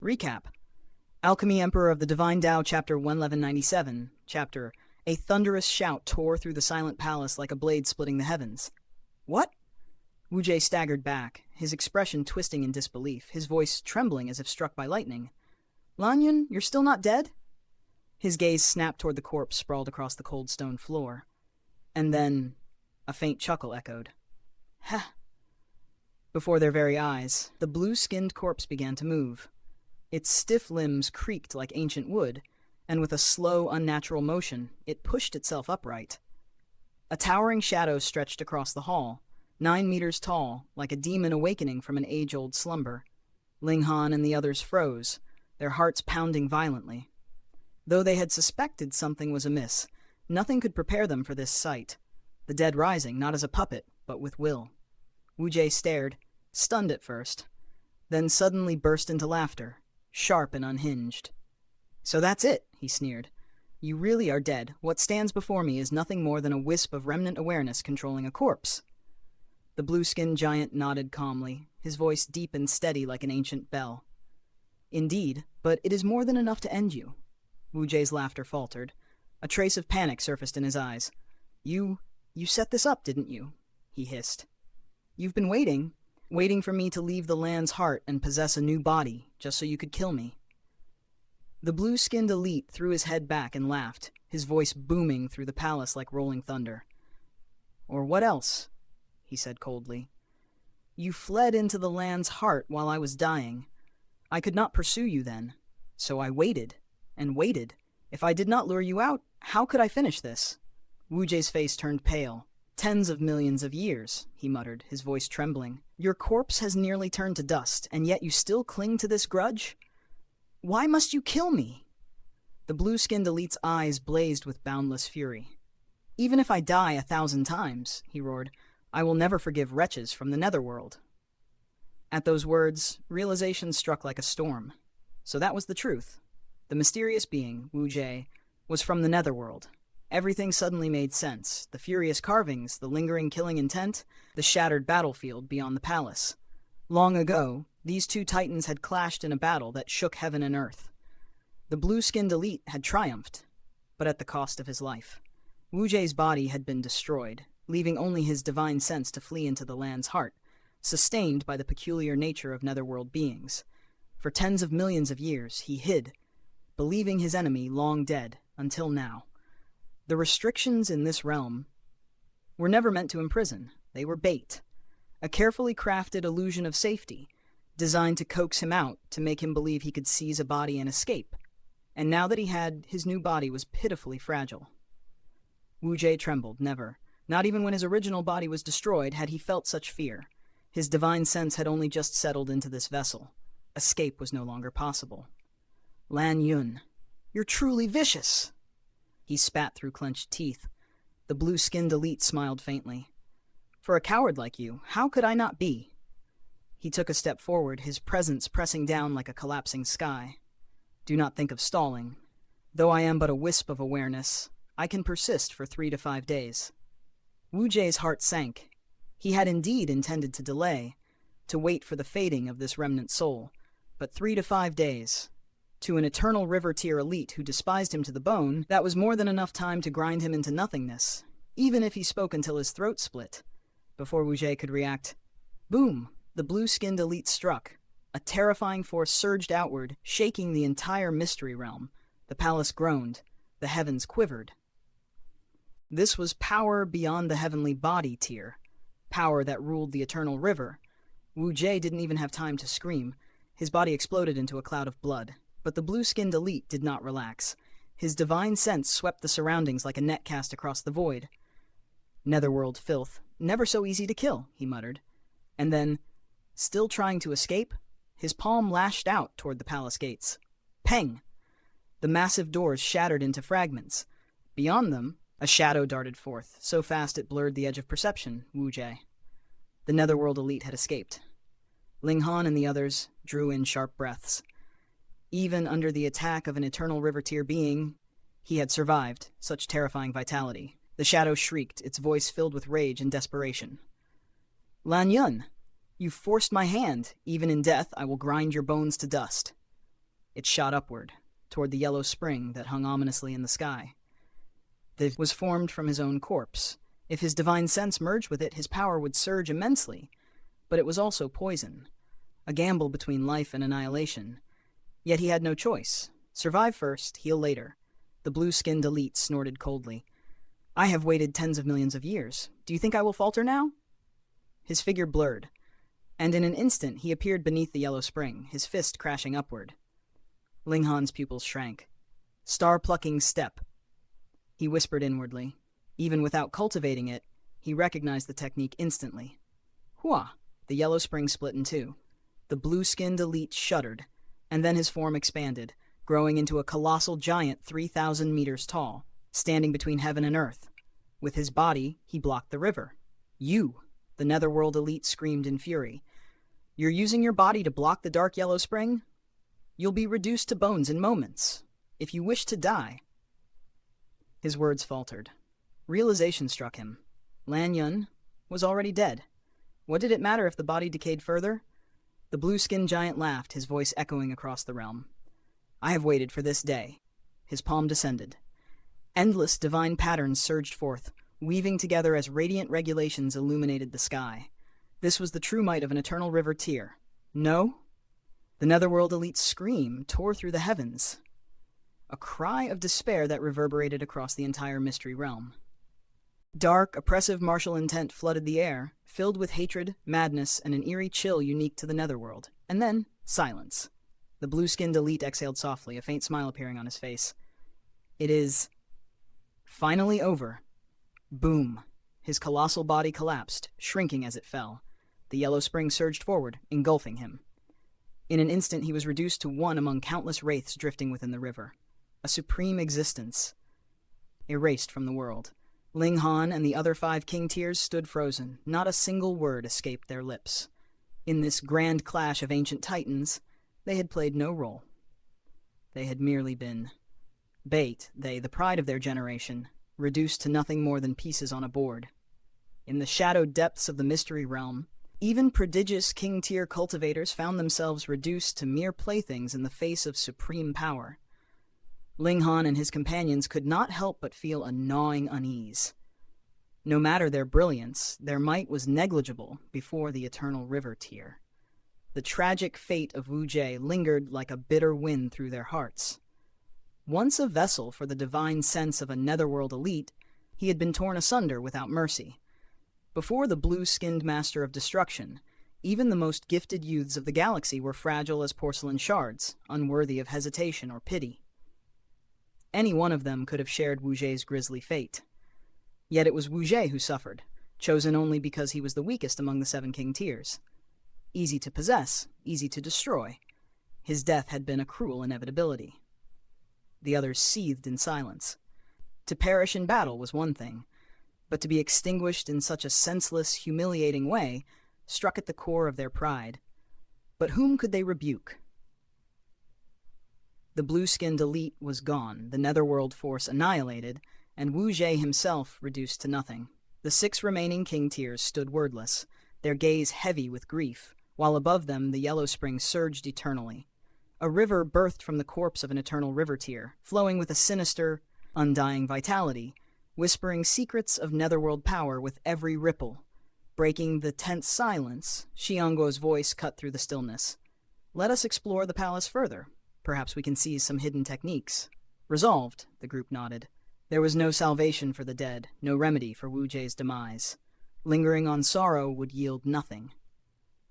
Recap. Alchemy Emperor of the Divine Dao, Chapter 1197. Chapter, A thunderous shout tore through the silent palace like a blade splitting the heavens. What? Wu Jie staggered back, his expression twisting in disbelief, his voice trembling as if struck by lightning. Lan Yun, you're still not dead? His gaze snapped toward the corpse sprawled across the cold stone floor. And then a faint chuckle echoed. Ha! Before their very eyes, the blue-skinned corpse began to move. Its stiff limbs creaked like ancient wood, and with a slow, unnatural motion, it pushed itself upright. A towering shadow stretched across the hall, 9 meters tall, like a demon awakening from an age-old slumber. Ling Han and the others froze, their hearts pounding violently. Though they had suspected something was amiss, nothing could prepare them for this sight. The dead rising, not as a puppet, but with will. Wu Jie stared, stunned at first, then suddenly burst into laughter, sharp and unhinged. So that's it, he sneered. You really are dead. What stands before me is nothing more than a wisp of remnant awareness controlling a corpse. The blue-skinned giant nodded calmly, his voice deep and steady like an ancient bell. Indeed, but it is more than enough to end you. Wu Jie's laughter faltered. A trace of panic surfaced in his eyes. You set this up, didn't you? He hissed. You've been waiting for me to leave the land's heart and possess a new body, just so you could kill me. The blue-skinned elite threw his head back and laughed, his voice booming through the palace like rolling thunder. Or what else? He said coldly. You fled into the land's heart while I was dying. I could not pursue you then, so I waited and waited. If I did not lure you out, how could I finish this? Wu Jie's face turned pale. Tens of millions of years, he muttered, his voice trembling. Your corpse has nearly turned to dust, and yet you still cling to this grudge? Why must you kill me? The blue-skinned elite's eyes blazed with boundless fury. Even if I die 1,000 times, he roared, I will never forgive wretches from the netherworld. At those words, realization struck like a storm. So that was the truth. The mysterious being, Wu Jie, was from the netherworld. Everything suddenly made sense. The furious carvings, the lingering killing intent, the shattered battlefield beyond the palace. Long ago, these two titans had clashed in a battle that shook heaven and earth. The blue-skinned elite had triumphed, but at the cost of his life. Wu Jie's body had been destroyed, leaving only his divine sense to flee into the land's heart, sustained by the peculiar nature of netherworld beings. For tens of millions of years, he hid, believing his enemy long dead, until now. The restrictions in this realm were never meant to imprison. They were bait, a carefully crafted illusion of safety, designed to coax him out, to make him believe he could seize a body and escape. And now that he had, his new body was pitifully fragile. Wu Jie trembled. Never, not even when his original body was destroyed, had he felt such fear. His divine sense had only just settled into this vessel. Escape was no longer possible. Lan Yun, you're truly vicious. He spat through clenched teeth. The blue-skinned elite smiled faintly. For a coward like you, how could I not be? He took a step forward, his presence pressing down like a collapsing sky. Do not think of stalling. Though I am but a wisp of awareness, I can persist for 3 to 5 days. Wu Jie's heart sank. He had indeed intended to delay, to wait for the fading of this remnant soul. But 3 to 5 days. To an eternal river-tier elite who despised him to the bone, that was more than enough time to grind him into nothingness, even if he spoke until his throat split. Before Wu Jie could react, boom! The blue-skinned elite struck. A terrifying force surged outward, shaking the entire mystery realm. The palace groaned. The heavens quivered. This was power beyond the heavenly body tier. Power that ruled the eternal river. Wu Jie didn't even have time to scream. His body exploded into a cloud of blood. But the blue-skinned elite did not relax. His divine sense swept the surroundings like a net cast across the void. Netherworld filth. Never so easy to kill, he muttered. And then, still trying to escape, his palm lashed out toward the palace gates. Peng! The massive doors shattered into fragments. Beyond them, a shadow darted forth, so fast it blurred the edge of perception, Wu Jie. The netherworld elite had escaped. Ling Han and the others drew in sharp breaths. Even under the attack of an eternal river-tier being, he had survived such terrifying vitality. The shadow shrieked, its voice filled with rage and desperation. Lan Yun, you forced my hand. Even in death, I will grind your bones to dust. It shot upward, toward the yellow spring that hung ominously in the sky. This was formed from his own corpse. If his divine sense merged with it, his power would surge immensely. But it was also poison, a gamble between life and annihilation. Yet he had no choice. Survive first, heal later. The blue-skinned elite snorted coldly. I have waited tens of millions of years. Do you think I will falter now? His figure blurred, and in an instant he appeared beneath the yellow spring, his fist crashing upward. Ling Han's pupils shrank. Star-plucking step. He whispered inwardly. Even without cultivating it, he recognized the technique instantly. Hua! The yellow spring split in two. The blue-skinned elite shuddered, and then his form expanded, growing into a colossal giant 3,000 meters tall, standing between heaven and earth. With his body, he blocked the river. You! The netherworld elite screamed in fury. You're using your body to block the dark yellow spring? You'll be reduced to bones in moments. If you wish to die... His words faltered. Realization struck him. Lan Yun was already dead. What did it matter if the body decayed further? The blue-skinned giant laughed, his voice echoing across the realm. I have waited for this day. His palm descended. Endless divine patterns surged forth, weaving together as radiant regulations illuminated the sky. This was the true might of an eternal river tier. No? The netherworld elite's scream tore through the heavens. A cry of despair that reverberated across the entire mystery realm. Dark, oppressive martial intent flooded the air, filled with hatred, madness, and an eerie chill unique to the netherworld. And then, silence. The blue-skinned elite exhaled softly, a faint smile appearing on his face. It is... finally over. Boom. His colossal body collapsed, shrinking as it fell. The yellow spring surged forward, engulfing him. In an instant he was reduced to one among countless wraiths drifting within the river. A supreme existence. Erased from the world. Ling Han and the other 5 king tiers stood frozen. Not a single word escaped their lips. In this grand clash of ancient titans, they had played no role. They had merely been bait, the pride of their generation, reduced to nothing more than pieces on a board. In the shadowed depths of the mystery realm, even prodigious king-tier cultivators found themselves reduced to mere playthings in the face of supreme power. Ling Han and his companions could not help but feel a gnawing unease. No matter their brilliance, their might was negligible before the eternal river tier. The tragic fate of Wu Jie lingered like a bitter wind through their hearts. Once a vessel for the divine sense of a netherworld elite, he had been torn asunder without mercy. Before the blue-skinned master of destruction, even the most gifted youths of the galaxy were fragile as porcelain shards, unworthy of hesitation or pity. Any one of them could have shared Wu Jie's grisly fate. Yet it was Wu Jie who suffered, chosen only because he was the weakest among the 7 king tiers. Easy to possess, easy to destroy. His death had been a cruel inevitability. The others seethed in silence. To perish in battle was one thing, but to be extinguished in such a senseless, humiliating way struck at the core of their pride. But whom could they rebuke? The blue-skinned elite was gone, the netherworld force annihilated, and Wu Jie himself reduced to nothing. The 6 remaining king tiers stood wordless, their gaze heavy with grief, while above them the yellow spring surged eternally. A river birthed from the corpse of an eternal river tier, flowing with a sinister, undying vitality, whispering secrets of netherworld power with every ripple. Breaking the tense silence, Xiangguo's voice cut through the stillness. Let us explore the palace further. Perhaps we can seize some hidden techniques. Resolved, the group nodded. There was no salvation for the dead, no remedy for Wu Jie's demise. Lingering on sorrow would yield nothing.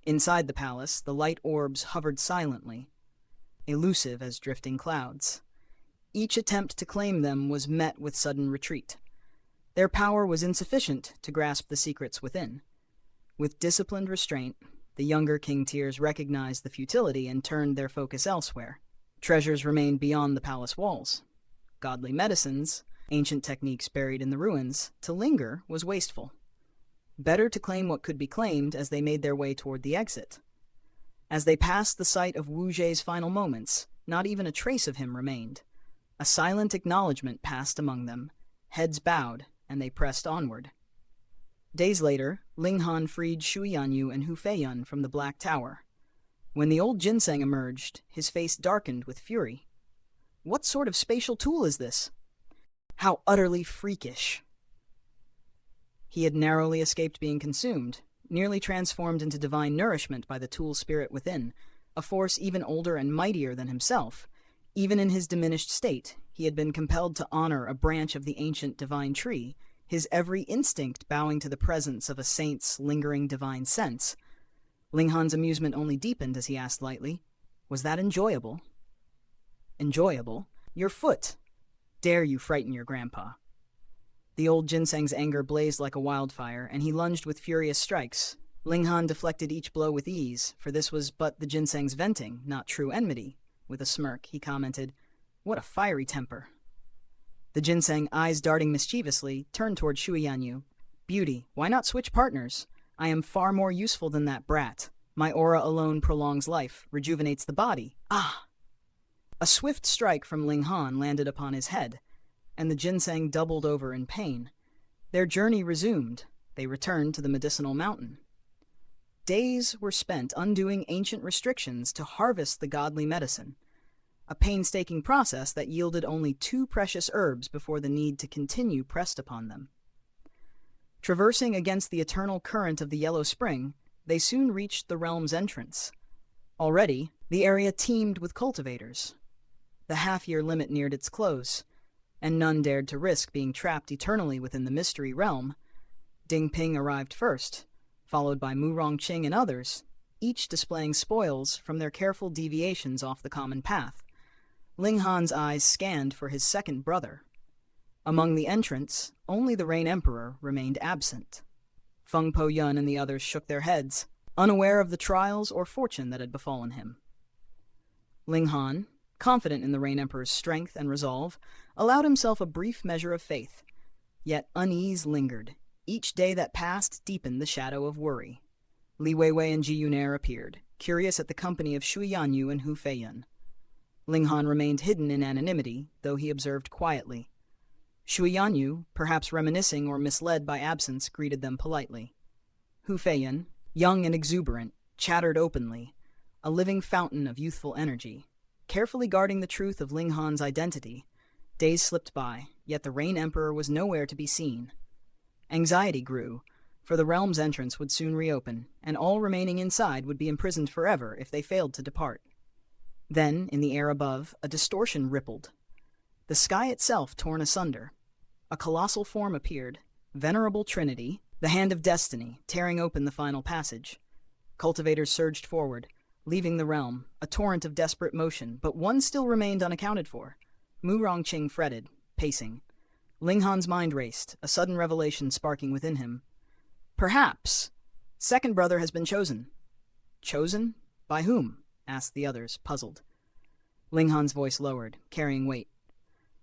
Inside the palace, the light orbs hovered silently, elusive as drifting clouds. Each attempt to claim them was met with sudden retreat. Their power was insufficient to grasp the secrets within. With disciplined restraint, the younger king tiers recognized the futility and turned their focus elsewhere. Treasures remained beyond the palace walls. Godly medicines, ancient techniques buried in the ruins, to linger was wasteful. Better to claim what could be claimed as they made their way toward the exit. As they passed the site of Wu Jie's final moments, not even a trace of him remained. A silent acknowledgement passed among them, heads bowed, and they pressed onward. Days later, Ling Han freed Shu Yanyu and Hu Feiyun from the Black Tower. When the old ginseng emerged, his face darkened with fury. What sort of spatial tool is this? How utterly freakish. He had narrowly escaped being consumed, nearly transformed into divine nourishment by the tool spirit within, a force even older and mightier than himself. Even in his diminished state, he had been compelled to honor a branch of the ancient divine tree, his every instinct bowing to the presence of a saint's lingering divine sense. Ling Han's amusement only deepened as he asked lightly, "Was that enjoyable?" "Enjoyable? Your foot! Dare you frighten your grandpa?" The old ginseng's anger blazed like a wildfire, and he lunged with furious strikes. Ling Han deflected each blow with ease, for this was but the ginseng's venting, not true enmity. With a smirk, he commented, "What a fiery temper." The ginseng, eyes darting mischievously, turned toward Shui Yanyu. "Beauty, why not switch partners? I am far more useful than that brat. My aura alone prolongs life, rejuvenates the body. Ah!" A swift strike from Ling Han landed upon his head, and the ginseng doubled over in pain. Their journey resumed. They returned to the medicinal mountain. Days were spent undoing ancient restrictions to harvest the godly medicine, a painstaking process that yielded only 2 precious herbs before the need to continue pressed upon them. Traversing against the eternal current of the Yellow Spring, they soon reached the realm's entrance. Already, the area teemed with cultivators. The half-year limit neared its close, and none dared to risk being trapped eternally within the mystery realm. Ding Ping arrived first, followed by Mu Rongqing and others, each displaying spoils from their careful deviations off the common path. Ling Han's eyes scanned for his second brother. Among the entrants, only the Rain Emperor remained absent. Feng Po Yun and the others shook their heads, unaware of the trials or fortune that had befallen him. Ling Han, confident in the Rain Emperor's strength and resolve, allowed himself a brief measure of faith. Yet unease lingered. Each day that passed deepened the shadow of worry. Li Weiwei and Ji Yunair appeared, curious at the company of Shui Yanyu and Hu Feiyun. Ling Han remained hidden in anonymity, though he observed quietly. Shui Yanyu, perhaps reminiscing or misled by absence, greeted them politely. Hu Feiyun, young and exuberant, chattered openly, a living fountain of youthful energy. Carefully guarding the truth of Ling Han's identity, days slipped by, yet the Rain Emperor was nowhere to be seen. Anxiety grew, for the realm's entrance would soon reopen, and all remaining inside would be imprisoned forever if they failed to depart. Then, in the air above, a distortion rippled. The sky itself torn asunder. A colossal form appeared, venerable Trinity, the hand of destiny, tearing open the final passage. Cultivators surged forward, leaving the realm, a torrent of desperate motion, but one still remained unaccounted for. Mu Rongqing fretted, pacing. Ling Han's mind raced, a sudden revelation sparking within him. Perhaps. Second brother has been chosen. Chosen? By whom? Asked the others, puzzled. Ling Han's voice lowered, carrying weight.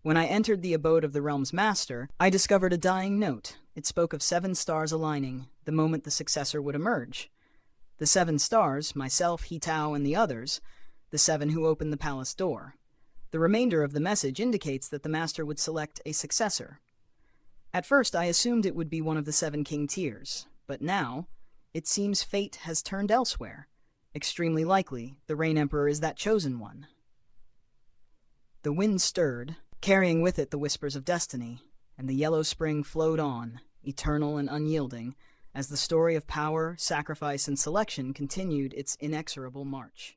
When I entered the abode of the realm's master, I discovered a dying note. It spoke of 7 stars aligning, the moment the successor would emerge. The 7 stars, myself, He Tao, and the others, the 7 who opened the palace door. The remainder of the message indicates that the master would select a successor. At first I assumed it would be one of the 7 king tiers, but now it seems fate has turned elsewhere. Extremely likely, the Rain Emperor is that chosen one. The wind stirred, carrying with it the whispers of destiny, and the Yellow Spring flowed on, eternal and unyielding, as the story of power, sacrifice, and selection continued its inexorable march.